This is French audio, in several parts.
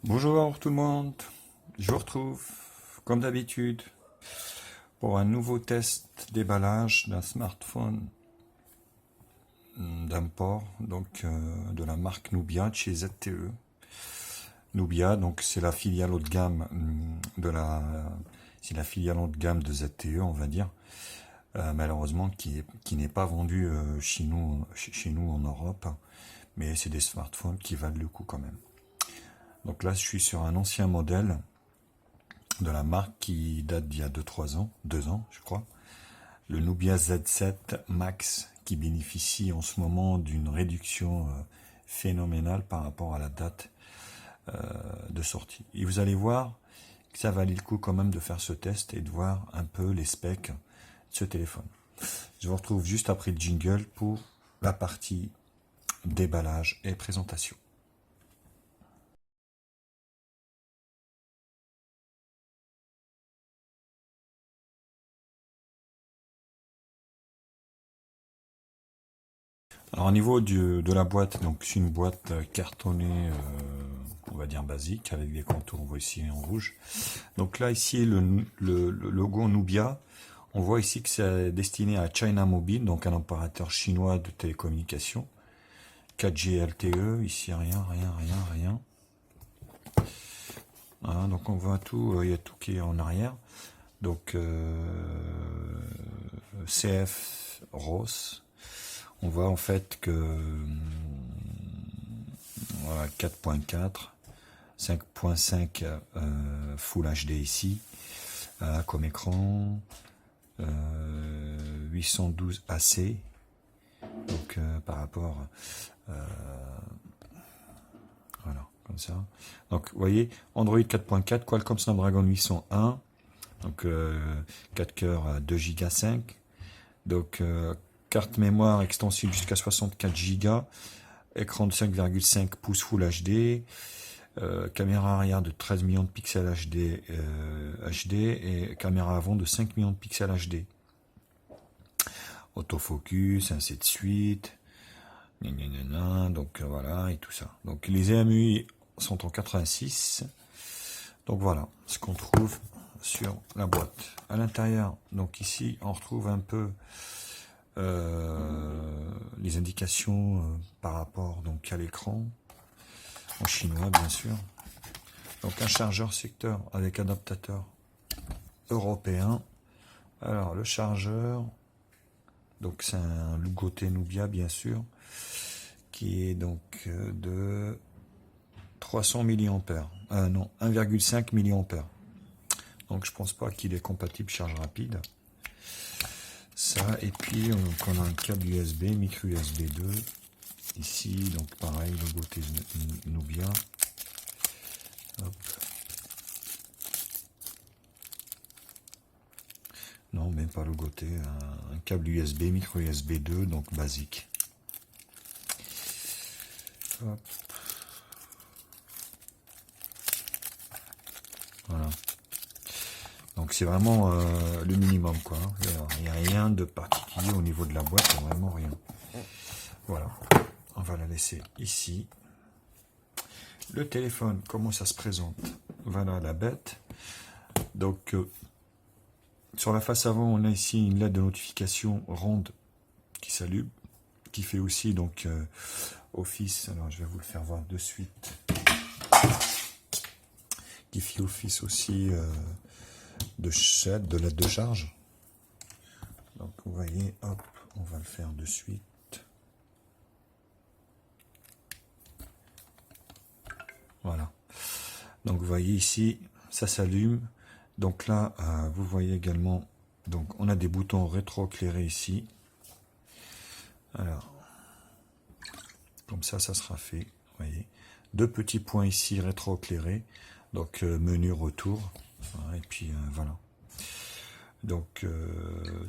Bonjour tout le monde, je vous retrouve comme d'habitude pour un nouveau test déballage d'un smartphone d'import, donc de la marque Nubia de chez ZTE. Nubia, donc c'est la filiale haut de gamme c'est la filiale haut de gamme de ZTE, on va dire, malheureusement qui n'est pas vendue chez nous en Europe, mais c'est des smartphones qui valent le coup quand même. Donc là, je suis sur un ancien modèle de la marque qui date d'il y a 2-3 ans, 2 ans je crois, le Nubia Z7 Max qui bénéficie en ce moment d'une réduction phénoménale par rapport à la date de sortie. Et vous allez voir que ça valait le coup quand même de faire ce test et de voir un peu les specs de ce téléphone. Je vous retrouve juste après le jingle pour la partie déballage et présentation. Alors au niveau de la boîte, donc c'est une boîte cartonnée, on va dire basique, avec des contours, on voit ici en rouge. Donc là ici le logo Nubia, on voit ici que c'est destiné à China Mobile, donc un opérateur chinois de télécommunications. 4G LTE, ici rien. Voilà, donc on voit tout, il y a tout qui est en arrière. Donc CF ROS. On voit en fait que voilà, 4.4, 5.5 Full HD ici, comme écran, 812 AC, donc par rapport, voilà, comme ça. Donc vous voyez, Android 4.4, Qualcomm Snapdragon 801, donc 4 cœurs, 2 Go 5, donc carte mémoire extensible jusqu'à 64 Go, écran de 5,5 pouces Full HD, caméra arrière de 13 millions de pixels HD et caméra avant de 5 millions de pixels HD. Autofocus, ainsi de suite. Donc voilà, et tout ça. Donc les EMUI sont en 86. Donc voilà ce qu'on trouve sur la boîte. À l'intérieur, donc ici, on retrouve un peu les indications par rapport donc à l'écran, en chinois bien sûr. Donc un chargeur secteur avec adaptateur européen. Alors le chargeur, donc c'est un Lugoté Nubia bien sûr, qui est donc de 300 mAh. Non, 1,5 mAh. Donc je pense pas qu'il est compatible charge rapide. Ça, et puis on a un câble USB, micro USB 2. Ici, donc pareil, Lugoté Nubia. Hop. Non, même pas Lugoté, un câble USB, micro USB 2, donc basique. Hop. Voilà. Donc c'est vraiment le minimum, quoi. Il n'y a rien de particulier au niveau de la boîte, il n'y a vraiment rien. Voilà. On va la laisser ici. Le téléphone, comment ça se présente? Voilà la bête. Donc sur la face avant, on a ici une lettre de notification ronde qui s'allume, qui fait aussi donc office. Alors je vais vous le faire voir de suite. Qui fait office aussi de lettre de charge. Donc vous voyez, hop, on va le faire de suite. Voilà. Donc vous voyez ici, ça s'allume. Donc là, vous voyez également, donc on a des boutons rétro-éclairés ici. Alors, comme ça sera fait. Vous voyez, deux petits points ici rétro-éclairés. Donc menu retour. Et puis voilà. Donc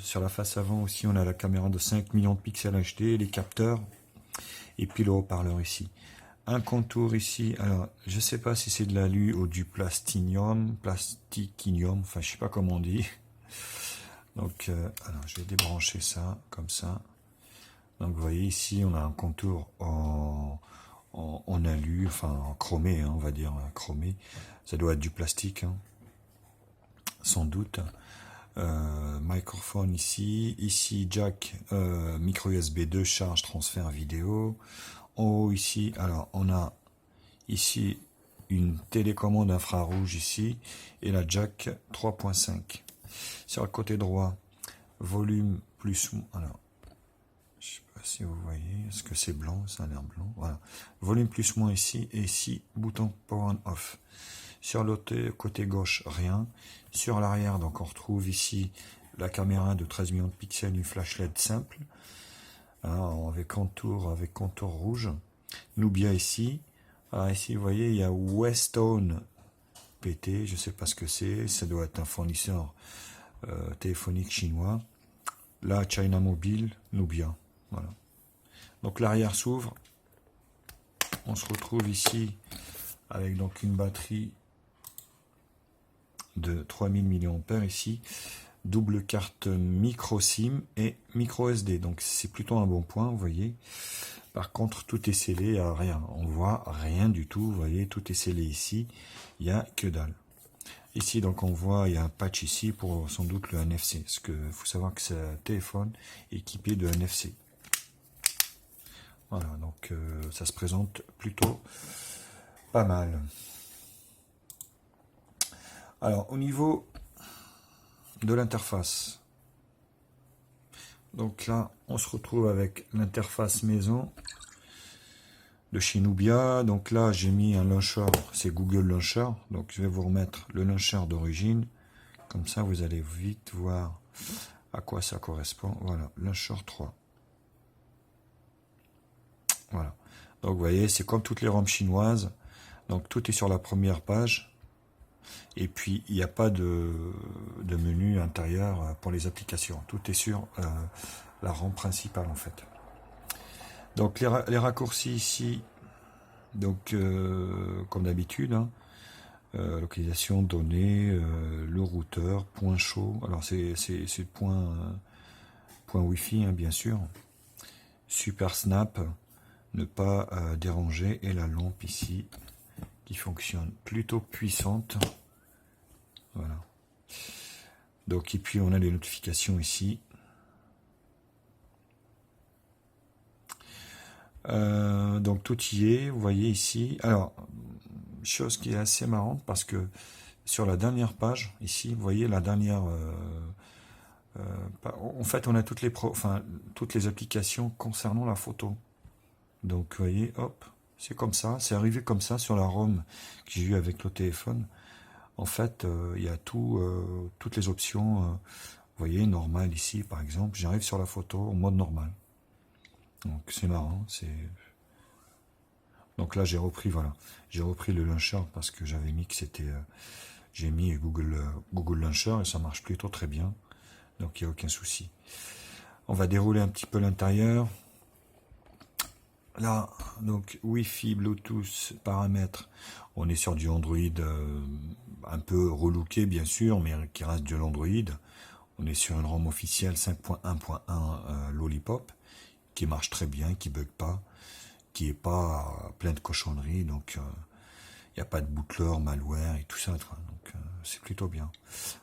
sur la face avant aussi, on a la caméra de 5 millions de pixels HD, les capteurs, et puis le haut-parleur ici. Un contour ici, alors je sais pas si c'est de l'alu ou du plastinium, enfin je sais pas comment on dit. Donc alors je vais débrancher ça comme ça. Donc vous voyez ici on a un contour en alu, enfin en chromé, hein, on va dire chromé. Ça doit être du plastique, hein, sans doute. Microphone ici jack micro USB 2 charge transfert vidéo. En haut ici, alors on a ici une télécommande infrarouge ici et la jack 3.5. Sur le côté droit, volume plus, alors je sais pas si vous voyez, est-ce que c'est blanc, ça a l'air blanc, voilà, volume plus moins ici et ici bouton power on off. Sur l'autre côté gauche, rien. Sur l'arrière, donc on retrouve ici la caméra de 13 millions de pixels, une flash LED simple, hein, avec contour rouge. Nubia ici. Alors ici, vous voyez, il y a Westone PT, je ne sais pas ce que c'est, ça doit être un fournisseur téléphonique chinois. Là, China Mobile, Nubia. Voilà. Donc l'arrière s'ouvre. On se retrouve ici avec donc une batterie de 3000 mAh ici, double carte micro SIM et micro SD, donc c'est plutôt un bon point, vous voyez. Par contre, tout est scellé à rien, on voit rien du tout, vous voyez, tout est scellé ici, il n'y a que dalle. Ici, donc on voit, il y a un patch ici pour sans doute le NFC, parce que faut savoir que c'est un téléphone équipé de NFC. Voilà, donc ça se présente plutôt pas mal. Alors, au niveau de l'interface, donc là, on se retrouve avec l'interface maison de chez Nubia. Donc là, j'ai mis un launcher, c'est Google Launcher. Donc je vais vous remettre le launcher d'origine. Comme ça, vous allez vite voir à quoi ça correspond. Voilà, Launcher 3. Voilà. Donc vous voyez, c'est comme toutes les ROM chinoises. Donc tout est sur la première page. Et puis, il n'y a pas de menu intérieur pour les applications. Tout est sur la ROM principale, en fait. Donc, les raccourcis ici, donc, comme d'habitude, hein, localisation, données, le routeur, point chaud. Alors, c'est point Wi-Fi, hein, bien sûr. Super Snap, ne pas déranger. Et la lampe ici, qui fonctionne plutôt puissante. Voilà. Donc, et puis on a les notifications ici. Donc tout y est, vous voyez ici. Alors, chose qui est assez marrante parce que sur la dernière page, ici, vous voyez la dernière. En fait, on a toutes les applications concernant la photo. Donc, vous voyez, hop, c'est comme ça. C'est arrivé comme ça sur la ROM que j'ai eu avec le téléphone. En fait, il y a toutes les options, vous voyez, normal ici, par exemple. J'arrive sur la photo en mode normal. Donc, c'est marrant. Donc là, j'ai repris, voilà. J'ai repris le launcher parce que j'avais mis que c'était... j'ai mis Google Launcher et ça marche plutôt très bien. Donc, il n'y a aucun souci. On va dérouler un petit peu l'intérieur. Là, donc, Wi-Fi, Bluetooth, paramètres. On est sur du Android un peu relooké, bien sûr, mais qui reste de l'Android. On est sur une ROM officielle 5.1.1 Lollipop, qui marche très bien, qui bug pas, qui est pas plein de cochonneries, donc il n'y a pas de bootler, malware et tout ça. Donc c'est plutôt bien.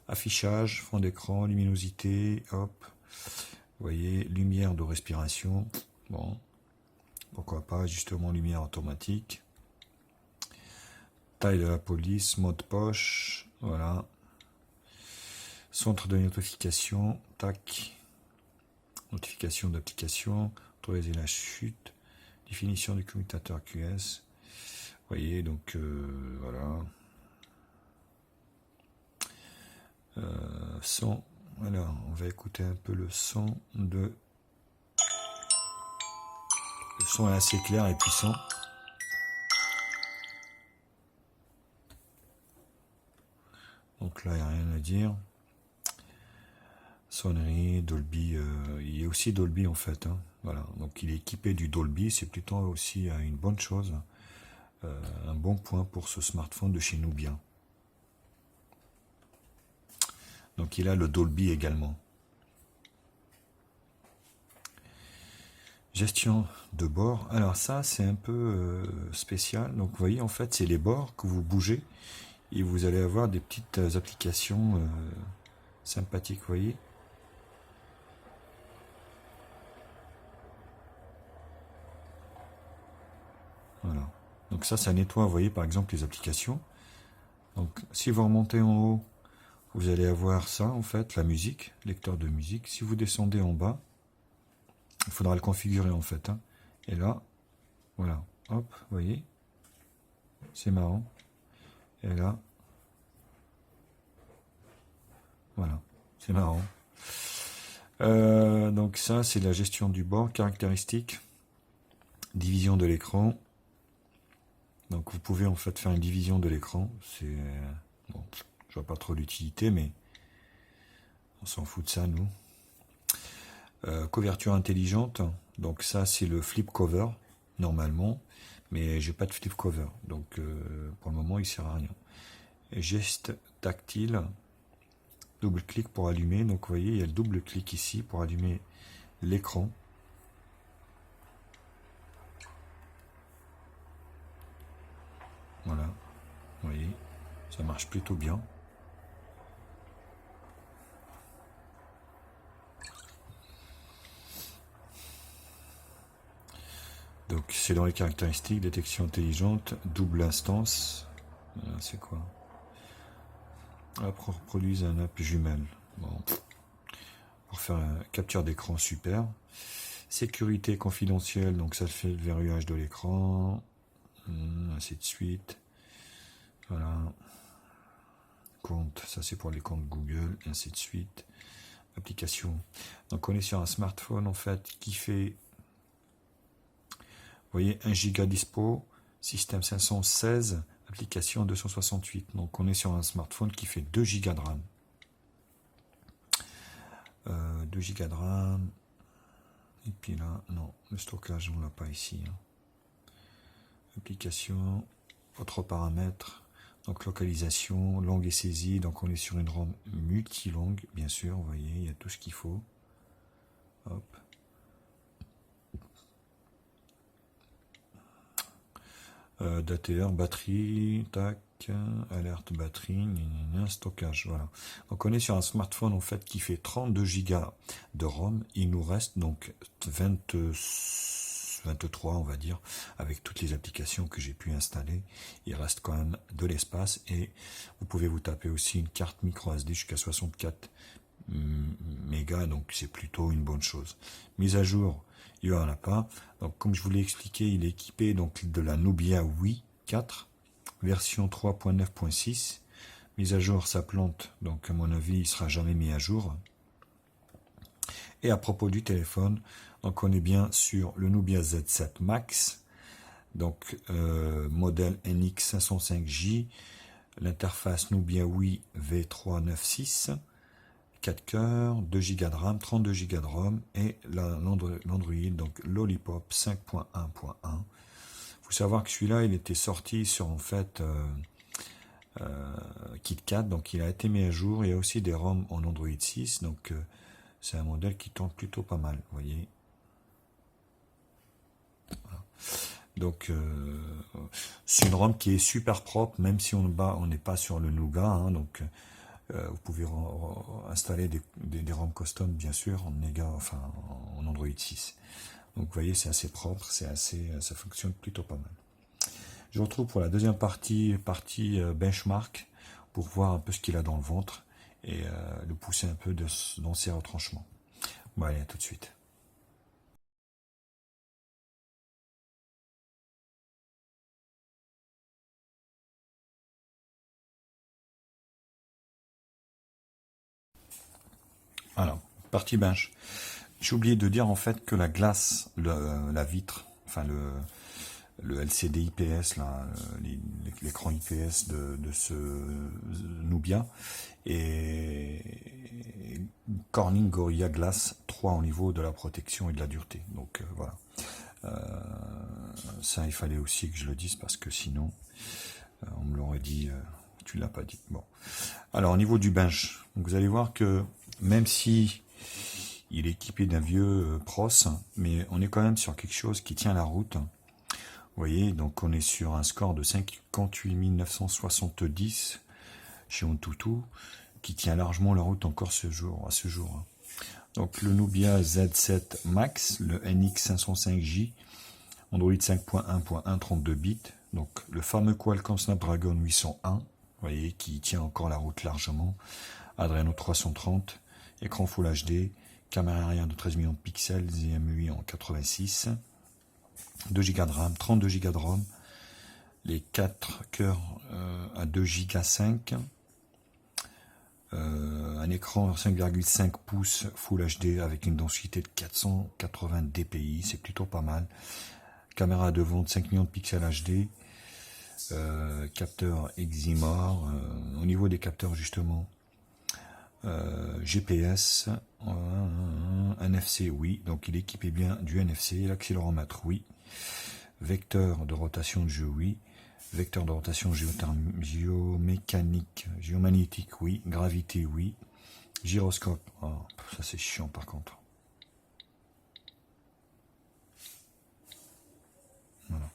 Affichage, fond d'écran, luminosité, hop. Vous voyez, lumière de respiration. Bon, pourquoi pas, ajustement lumière automatique. Taille de la police, mode poche, voilà. Centre de notification, tac. Notification d'application, autoriser la chute, définition du commutateur QS. Vous voyez, donc voilà. Son, alors on va écouter un peu le son de... Le son est assez clair et puissant. Donc là, il n'y a rien à dire. Sonnerie, Dolby, il y a aussi Dolby en fait. Hein. Voilà, donc il est équipé du Dolby, c'est plutôt aussi une bonne chose. Un bon point pour ce smartphone de chez Nubia. Donc il a le Dolby également. Gestion de bord. Alors ça, c'est un peu spécial. Donc vous voyez, en fait, c'est les bords que vous bougez et vous allez avoir des petites applications sympathiques, vous voyez. Voilà. Donc ça nettoie, vous voyez, par exemple, les applications. Donc si vous remontez en haut, vous allez avoir ça, en fait, la musique, lecteur de musique. Si vous descendez en bas, il faudra le configurer, en fait. Hein. Et là, voilà. Hop, vous voyez. C'est marrant. Et là, voilà. C'est marrant. Donc ça, c'est la gestion du bord, caractéristiques, division de l'écran. Donc vous pouvez en fait faire une division de l'écran. C'est bon, je vois pas trop l'utilité, mais on s'en fout de ça, nous. Couverture intelligente. Donc ça, c'est le flip cover normalement, mais j'ai pas de flip cover, donc pour le moment, il sert à rien. Et geste tactile. Double clic pour allumer. Donc vous voyez, il y a le double clic ici pour allumer l'écran. Voilà, vous voyez, ça marche plutôt bien. Donc c'est dans les caractéristiques, détection intelligente, double instance. C'est quoi? Après, on reproduise un app jumelle. Bon, pour faire la capture d'écran, super. Sécurité confidentielle, donc ça fait le verrouillage de l'écran, ainsi de suite. Voilà. Compte, ça c'est pour les comptes Google, ainsi de suite. Application. Donc on est sur un smartphone en fait qui fait, vous voyez, 1 giga dispo, système 516, application 268. Donc on est sur un smartphone qui fait 2 gigas de RAM. 2 gigas de RAM. Et puis là, non, le stockage, on l'a pas ici. Hein. Application, autres paramètres. Donc localisation, langue et saisie. Donc on est sur une ROM multilangue, bien sûr. Vous voyez, il y a tout ce qu'il faut. Hop. Dateur, batterie, tac, alerte batterie, stockage, voilà. Donc on est sur un smartphone en fait qui fait 32 Go de ROM. Il nous reste donc 23, on va dire, avec toutes les applications que j'ai pu installer. Il reste quand même de l'espace et vous pouvez vous taper aussi une carte micro SD jusqu'à 64 mégas, donc c'est plutôt une bonne chose. Mise à jour, il n'y en a pas. Donc, comme je vous l'ai expliqué, il est équipé donc de la Nubia Wii 4, version 3.9.6. Mise à jour, ça plante, donc à mon avis, il sera jamais mis à jour. Et à propos du téléphone, donc on est bien sur le Nubia Z7 Max, donc modèle NX 505J, l'interface Nubia Wii V396. 4 cœurs, 2 Go de RAM, 32 Go de ROM et l'Android, donc Lollipop 5.1.1. Il faut savoir que celui-là, il était sorti sur en fait KitKat, donc il a été mis à jour. Il y a aussi des ROM en Android 6, donc c'est un modèle qui tourne plutôt pas mal, vous voyez. Voilà. Donc c'est une ROM qui est super propre, même si on n'est pas sur le Nougat, hein, donc vous pouvez installer des ROM custom, bien sûr, en en Android 6. Donc vous voyez, c'est assez propre, ça fonctionne plutôt pas mal. Je vous retrouve pour la deuxième partie benchmark, pour voir un peu ce qu'il a dans le ventre et le pousser un peu dans ses retranchements. Bon, allez, à tout de suite. Alors, partie bench. J'ai oublié de dire en fait que la glace, la vitre, enfin le LCD IPS, l'écran IPS de ce Nubia est Corning Gorilla Glass 3 au niveau de la protection et de la dureté. Donc voilà. Ça, il fallait aussi que je le dise parce que sinon, on me l'aurait dit, tu l'as pas dit. Bon. Alors au niveau du bench, donc vous allez voir que même si il est équipé d'un vieux Pros, mais on est quand même sur quelque chose qui tient la route. Vous voyez, donc on est sur un score de 58 970 chez Antutu, qui tient largement la route encore à ce jour. Donc le Nubia Z7 Max, le NX505J, Android 5.1.1, 32 bits, donc le fameux Qualcomm Snapdragon 801, vous voyez, qui tient encore la route largement, Adreno 330, écran Full HD, caméra arrière de 13 millions de pixels, ZMUI en 86, 2 Go de RAM, 32 Go de ROM, les 4 cœurs à 2 Go 5, un écran 5,5 pouces Full HD avec une densité de 480 dpi, c'est plutôt pas mal. Caméra à devant de 5 millions de pixels HD, capteur Eximor, au niveau des capteurs justement, GPS, NFC, oui, donc il est équipé bien du NFC, l'accéléromètre, oui, vecteur de rotation de jeu, oui, vecteur de rotation géomagnétique, oui, gravité, oui, gyroscope, oh, ça c'est chiant par contre. Voilà.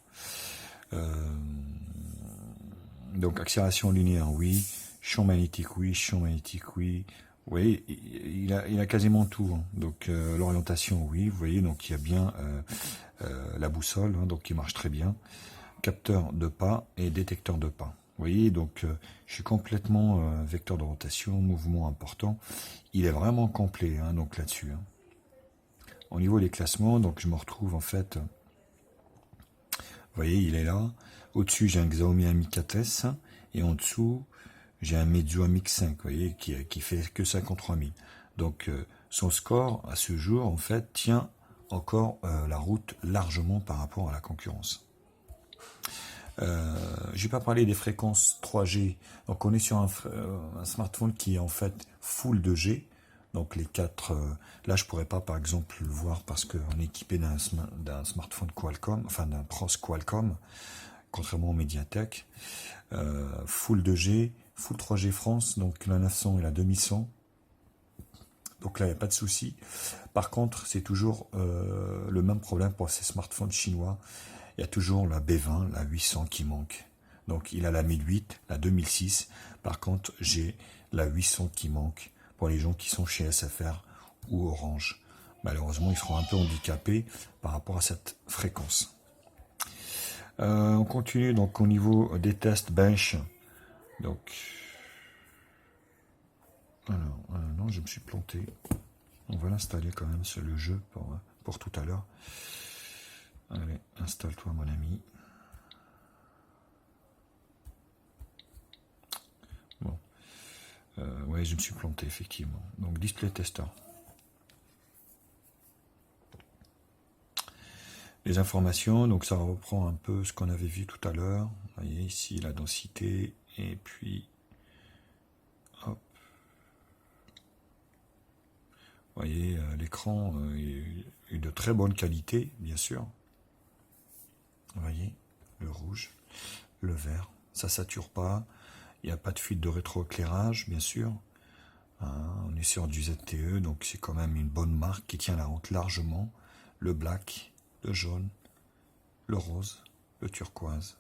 Donc accélération linéaire, oui, champ magnétique, oui, vous voyez, il a quasiment tout, hein. Donc l'orientation, oui, vous voyez, donc il y a bien la boussole, hein, donc qui marche très bien, capteur de pas et détecteur de pas. Vous voyez, donc je suis complètement vecteur de rotation, mouvement important. Il est vraiment complet, hein, donc là-dessus. Hein. Au niveau des classements, donc je me retrouve en fait, vous voyez, il est là. Au-dessus, j'ai un Xiaomi Mi 4S et en dessous, j'ai un Meizu MX5, vous voyez, qui fait que 53 000. Donc son score à ce jour, en fait, tient encore la route largement par rapport à la concurrence. Je vais pas parler des fréquences 3G. Donc on est sur un smartphone qui est en fait full 2G. Donc les 4, là je pourrais pas par exemple le voir parce qu'on est équipé d'un smartphone Qualcomm, enfin d'un Pros Qualcomm, contrairement au Mediatek. Full 2G, full 3G France, donc la 900 et la 2100. Donc là il n'y a pas de souci. Par contre c'est toujours le même problème pour ces smartphones chinois. Il y a toujours la B20, la 800 qui manque. Donc il a la 1008, la 2006. Par contre, j'ai la 800 qui manque pour les gens qui sont chez SFR ou Orange. Malheureusement, ils seront un peu handicapés par rapport à cette fréquence. On continue donc au niveau des tests bench. Donc, alors, non, je me suis planté. On va l'installer quand même sur le jeu pour tout à l'heure. Allez, installe-toi mon ami. Bon. Ouais, je me suis planté effectivement. Donc display tester. Les informations, donc ça reprend un peu ce qu'on avait vu tout à l'heure. Vous voyez ici la densité et puis hop. Vous voyez l'écran est de très bonne qualité, bien sûr. Vous voyez le rouge, le vert, ça sature pas. Il n'y a pas de fuite de rétroéclairage, bien sûr. Hein, on est sur du ZTE, donc c'est quand même une bonne marque qui tient la route largement. Le black, le jaune, le rose, le turquoise.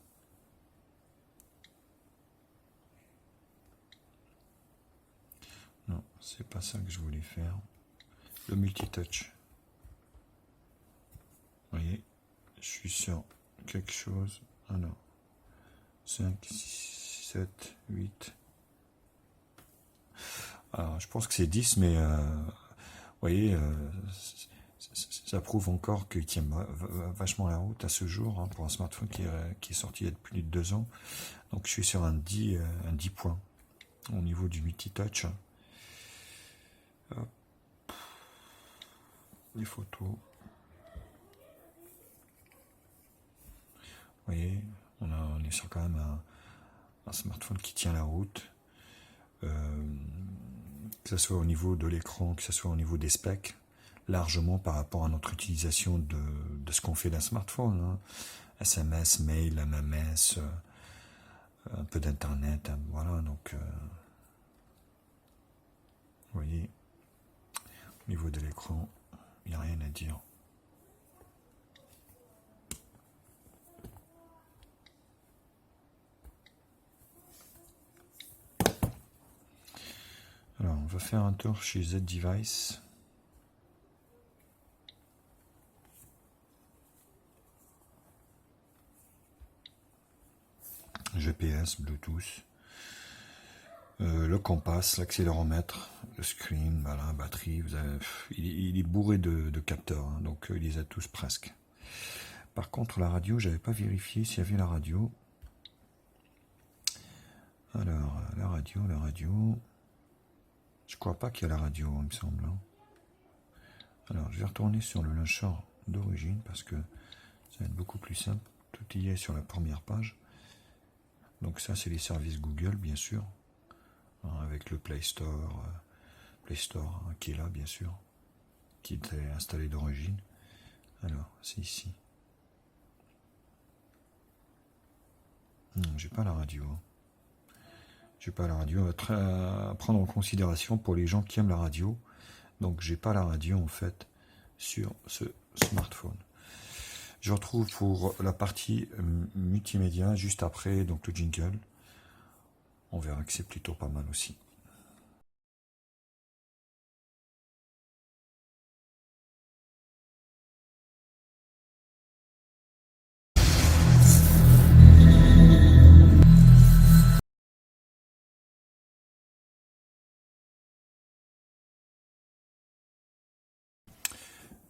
Non, c'est pas ça que je voulais faire. Le multitouch. Vous voyez, je suis sur quelque chose. Ah non. 5, 6, 7, 8. Alors, je pense que c'est 10, mais vous voyez, ça prouve encore qu'il tient vachement la route à ce jour, hein, pour un smartphone qui est sorti il y a plus de 2 ans. Donc je suis sur un 10 points au niveau du multitouch. Les photos. Vous voyez, on est sur quand même un smartphone qui tient la route. Que ce soit au niveau de l'écran, que ce soit au niveau des specs, largement par rapport à notre utilisation de ce qu'on fait d'un smartphone. Hein. SMS, mail, MMS, un peu d'internet, hein, voilà, donc vous voyez. Au niveau de l'écran, il n'y a rien à dire. Alors, on va faire un tour chez Z-Device. GPS, Bluetooth, le compas, l'accéléromètre, le screen, voilà, batterie, il est bourré de capteurs, hein, donc il les a tous presque. Par contre, la radio, j'avais pas vérifié s'il y avait la radio. Alors, la radio, je crois pas qu'il y a la radio, il me semble. Hein. Alors, je vais retourner sur le launcher d'origine parce que ça va être beaucoup plus simple. Tout y est sur la première page. Donc ça, c'est les services Google, bien sûr, hein, avec le Play Store hein, qui est là, bien sûr, qui était installé d'origine. Alors, c'est ici. J'ai pas la radio. Hein. J'ai pas la radio. À prendre en considération pour les gens qui aiment la radio. Donc, j'ai pas la radio, en fait, sur ce smartphone. Je retrouve pour la partie multimédia juste après donc le jingle. On verra que c'est plutôt pas mal aussi.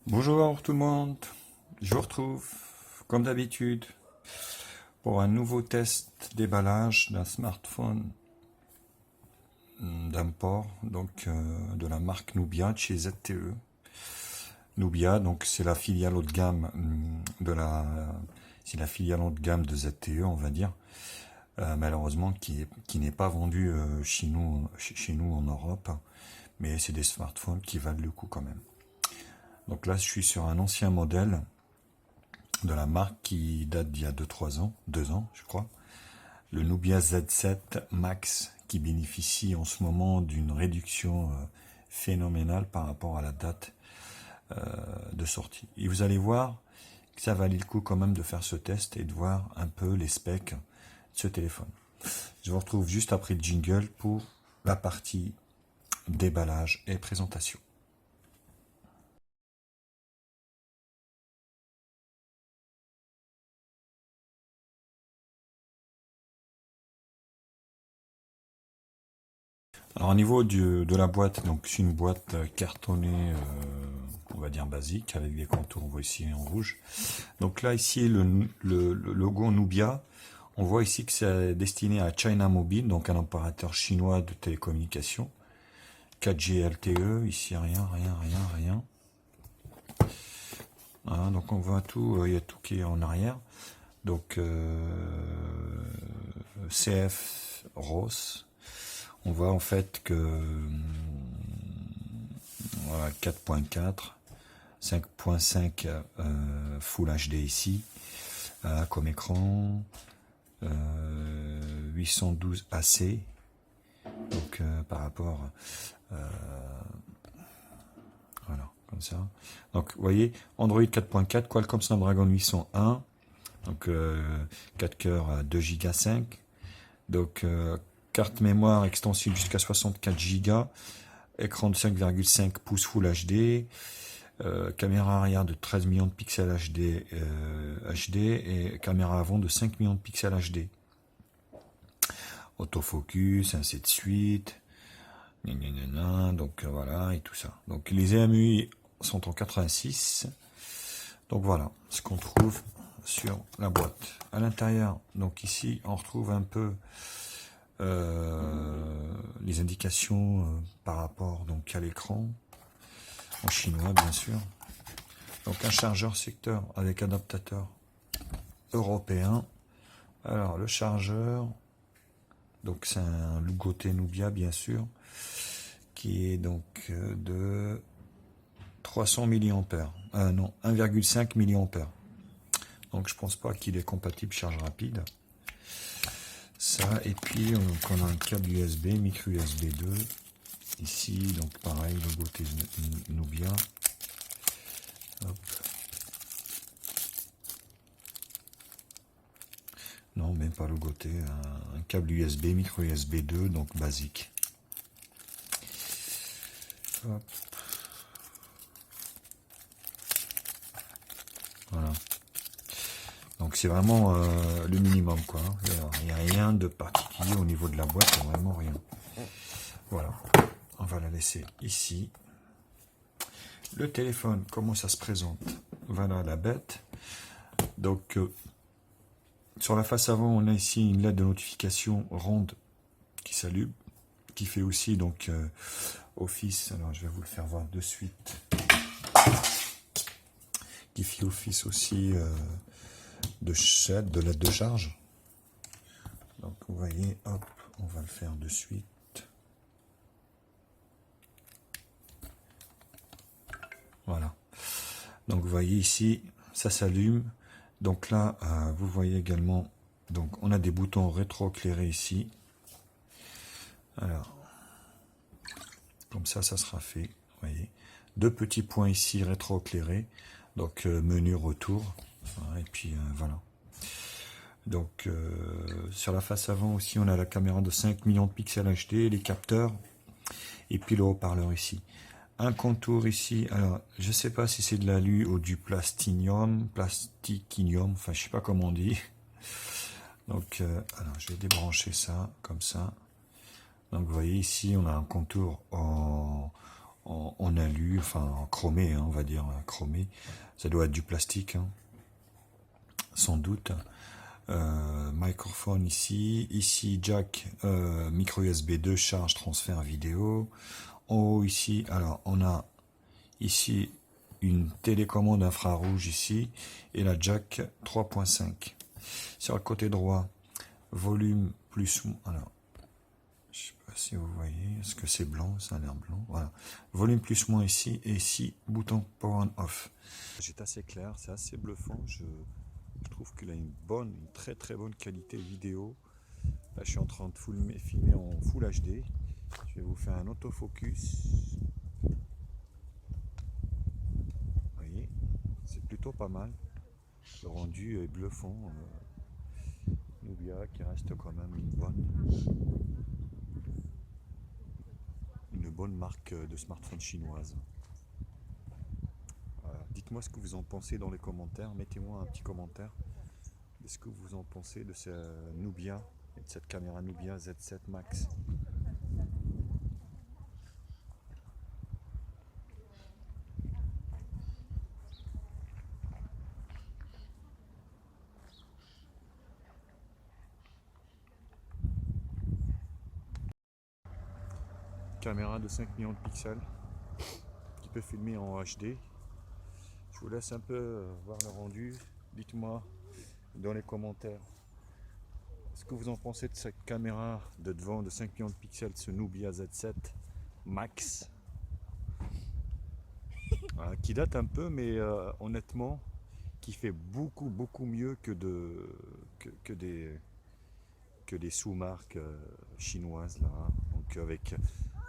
Bonjour tout le monde, je vous retrouve comme d'habitude pour un nouveau test déballage d'un smartphone d'import, donc de la marque Nubia de chez ZTE. Nubia, donc c'est la filiale haut de gamme c'est la filiale haut de gamme de ZTE, on va dire, malheureusement qui n'est pas vendue chez nous en Europe, mais c'est des smartphones qui valent le coup quand même. Donc là, je suis sur un ancien modèle de la marque qui date d'il y a 2 ans, je crois. Le Nubia Z7 Max qui bénéficie en ce moment d'une réduction phénoménale par rapport à la date de sortie. Et vous allez voir que ça valait le coup quand même de faire ce test et de voir un peu les specs de ce téléphone. Je vous retrouve juste après le jingle pour la partie déballage et présentation. Alors au niveau de la boîte, donc c'est une boîte cartonnée, on va dire basique, avec des contours, on voit ici en rouge. Donc là ici le logo Nubia, on voit ici que c'est destiné à China Mobile, donc un opérateur chinois de télécommunications. 4G LTE, ici rien. Voilà, donc on voit tout, il y a tout qui est en arrière. Donc CF ROS. On voit en fait que voilà, 4.4, 5.5 Full HD ici, comme écran, 812 AC, donc par rapport, voilà, comme ça. Donc vous voyez, Android 4.4, Qualcomm Snapdragon 801, donc 4 cœurs, 2 Go 5, donc carte mémoire extensible jusqu'à 64 Go, écran de 5,5 pouces Full HD, caméra arrière de 13 millions de pixels HD et caméra avant de 5 millions de pixels HD. Autofocus, ainsi de suite. Donc voilà, et tout ça. Donc les EMUI sont en 86. Donc voilà ce qu'on trouve sur la boîte. À l'intérieur, donc ici, on retrouve un peu les indications par rapport donc à l'écran en chinois bien sûr. Donc un chargeur secteur avec adaptateur européen. Alors le chargeur, donc c'est un Lugoté Nubia bien sûr, qui est donc de 300 mAh. Non, 1,5 mAh. Donc je pense pas qu'il est compatible charge rapide. Ça, et puis on a un câble USB, micro USB 2. Ici, donc pareil, logo Nubia. Hop. Non, même pas logoté, un câble USB, micro USB 2, donc basique. Hop. Voilà. Donc c'est vraiment le minimum, quoi. Il n'y a rien de particulier au niveau de la boîte, il n'y a vraiment rien. Voilà, on va la laisser ici. Le téléphone, comment ça se présente? Voilà la bête. Donc sur la face avant, on a ici une lettre de notification ronde qui s'allume, qui fait aussi donc office. Alors je vais vous le faire voir de suite. Qui fait office aussi de lettre de charge. Donc vous voyez, hop, on va le faire de suite. Voilà. Donc vous voyez ici, ça s'allume. Donc là, vous voyez également, donc on a des boutons rétro-éclairés ici. Alors, comme ça sera fait. Vous voyez, deux petits points ici rétro-éclairés. Donc menu retour. Et puis voilà. Donc sur la face avant aussi, on a la caméra de 5 millions de pixels HD, les capteurs, et puis le haut-parleur ici. Un contour ici, alors je sais pas si c'est de l'alu ou du plastinium, enfin je sais pas comment on dit. Donc alors je vais débrancher ça comme ça. Donc vous voyez ici on a un contour en alu, enfin en chromé, hein, on va dire chromé. Ça doit être du plastique, hein, sans doute. Microphone ici jack micro USB 2 charge transfert vidéo. En haut ici, alors on a ici une télécommande infrarouge ici et la jack 3.5. Sur le côté droit, volume plus, alors je sais pas si vous voyez, est-ce que c'est blanc, ça a l'air blanc, voilà, volume plus moins ici et ici bouton power on off. C'est assez clair, c'est assez bluffant, je trouve qu'il a une très très bonne qualité vidéo. Là je suis en train de filmer en full HD. Je vais vous faire un autofocus. Vous voyez, c'est plutôt pas mal. Le rendu est bluffant. Nubia qui reste quand même une bonne marque de smartphone chinoise. Voilà. Dites-moi ce que vous en pensez dans les commentaires. Mettez-moi un petit commentaire de ce que vous en pensez de ce Nubia et de cette caméra Nubia Z7 Max. Caméra de 5 millions de pixels qui peut filmer en HD. Je vous laisse un peu voir le rendu. Dites-moi dans les commentaires ce que vous en pensez de cette caméra de devant de 5 millions de pixels, ce Nubia Z7 Max. Voilà, qui date un peu, mais honnêtement qui fait beaucoup mieux que des sous-marques chinoises là, hein. Donc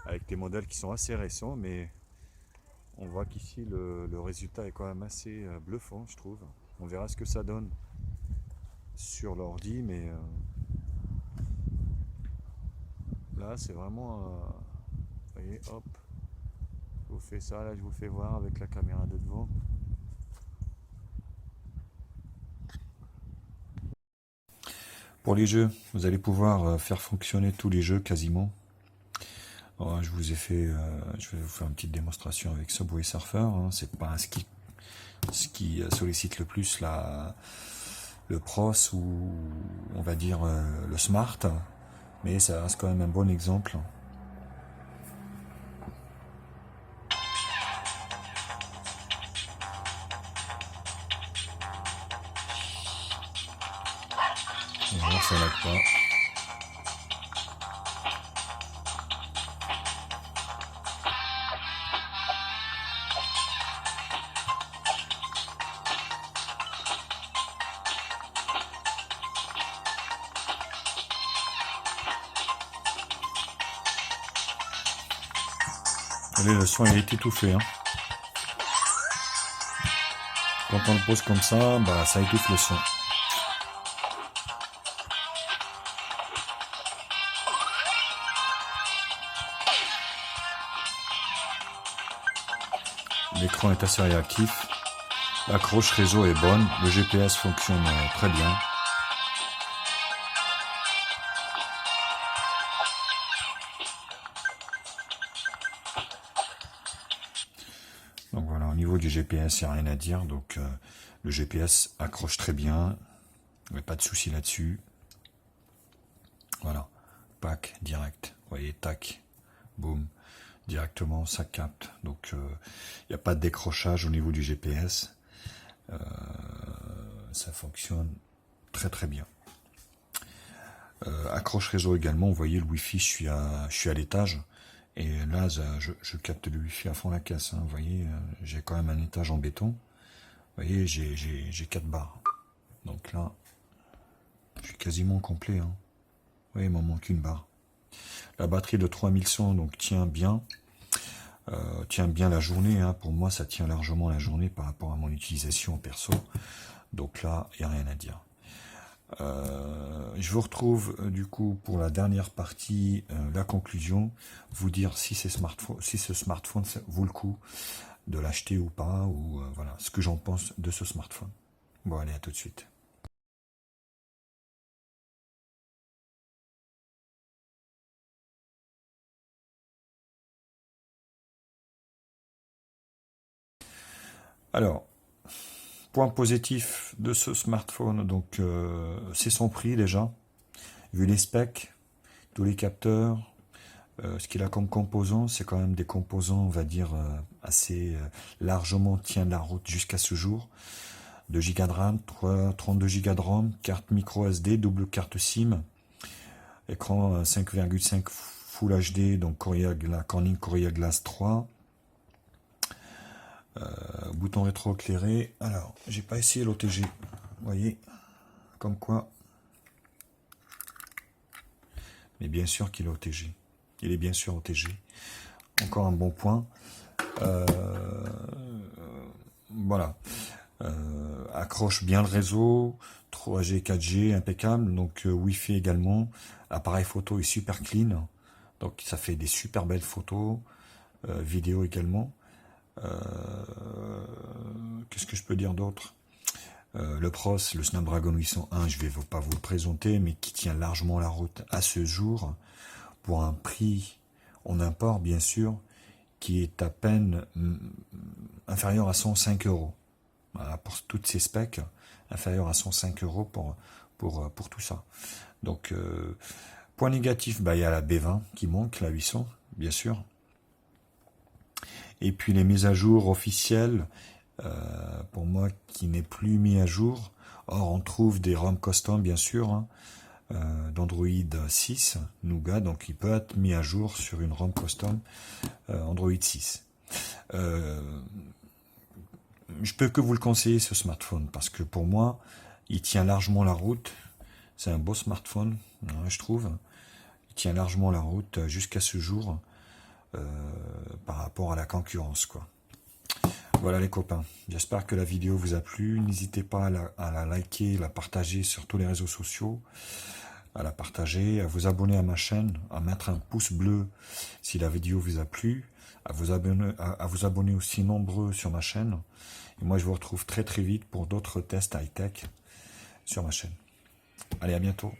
avec des modèles qui sont assez récents, mais on voit qu'ici le résultat est quand même assez bluffant, je trouve. On verra ce que ça donne sur l'ordi, mais là c'est vraiment vous voyez, hop, je vous fais ça, là je vous fais voir avec la caméra de devant. Pour les jeux, vous allez pouvoir faire fonctionner tous les jeux quasiment. Alors, je vous ai fait, je vais vous faire une petite démonstration avec Subway Surfer. Hein. C'est pas ce qui sollicite le plus le pros ou on va dire le smart, mais ça reste quand même un bon exemple. On va voir si ça lag pas. savez, le son il est étouffé. Hein. Quand on le pose comme ça, bah, ça étouffe le son. L'écran est assez réactif. L'accroche réseau est bonne. Le GPS fonctionne très bien. Donc voilà, au niveau du GPS, il n'y a rien à dire. Donc le GPS accroche très bien. Il n'y a pas de souci là-dessus. Voilà. Pack, direct. Vous voyez, tac, boum. Directement, ça capte. Donc il n'y a pas de décrochage au niveau du GPS. Ça fonctionne très très bien. Accroche réseau également. Vous voyez, le Wi-Fi, je suis à l'étage. Et là, je capte le Wi-Fi à fond la caisse. Hein. Vous voyez, j'ai quand même un étage en béton. Vous voyez, j'ai 4 barres. Donc là, je suis quasiment complet. Hein. Vous voyez, il m'en manque une barre. La batterie de 3100 donc tient bien la journée. Hein. Pour moi, ça tient largement la journée par rapport à mon utilisation perso. Donc là, il n'y a rien à dire. Je vous retrouve du coup pour la dernière partie, la conclusion, vous dire si ce smartphone vaut le coup de l'acheter ou pas, ou voilà, ce que j'en pense de ce smartphone. Bon, allez, à tout de suite. Alors, point positif de ce smartphone, donc c'est son prix déjà, vu les specs, tous les capteurs, ce qu'il a comme composants, c'est quand même des composants, on va dire, assez largement tiennent la route jusqu'à ce jour. 2 Go de RAM, 32 Go de ROM, carte micro SD, double carte SIM, écran 5,5 Full HD, donc Corning Gorilla Glass 3. Bouton rétro-éclairé. Alors, j'ai pas essayé l'OTG. Vous voyez, comme quoi. Mais bien sûr qu'il est OTG. Il est bien sûr OTG. Encore un bon point. Voilà. Accroche bien le réseau. 3G, 4G, impeccable. Donc Wi-Fi également. Appareil photo est super clean. Donc ça fait des super belles photos. Vidéo également. Qu'est-ce que je peux dire d'autre? Le Pros, le Snapdragon 801, je vais pas vous le présenter, mais qui tient largement la route à ce jour, pour un prix en import bien sûr, qui est à peine inférieur à 105 €. Voilà, pour toutes ces specs, inférieur à 105 € pour tout ça. Donc, point négatif, bah, il y a la B20 qui manque, la 800, bien sûr. Et puis les mises à jour officielles, pour moi, qui n'est plus mis à jour. Or, on trouve des ROM custom, bien sûr, hein, d'Android 6, Nougat, donc il peut être mis à jour sur une ROM custom Android 6. Je peux que vous le conseiller, ce smartphone, parce que pour moi, il tient largement la route. C'est un beau smartphone, hein, je trouve. Il tient largement la route jusqu'à ce jour par rapport à la concurrence, quoi. Voilà les copains, j'espère que la vidéo vous a plu. N'hésitez pas à la liker, la partager sur tous les réseaux sociaux, à la partager, à vous abonner à ma chaîne, à mettre un pouce bleu si la vidéo vous a plu, à vous abonner aussi nombreux sur ma chaîne. Et moi je vous retrouve très très vite pour d'autres tests high-tech sur ma chaîne. Allez, à bientôt.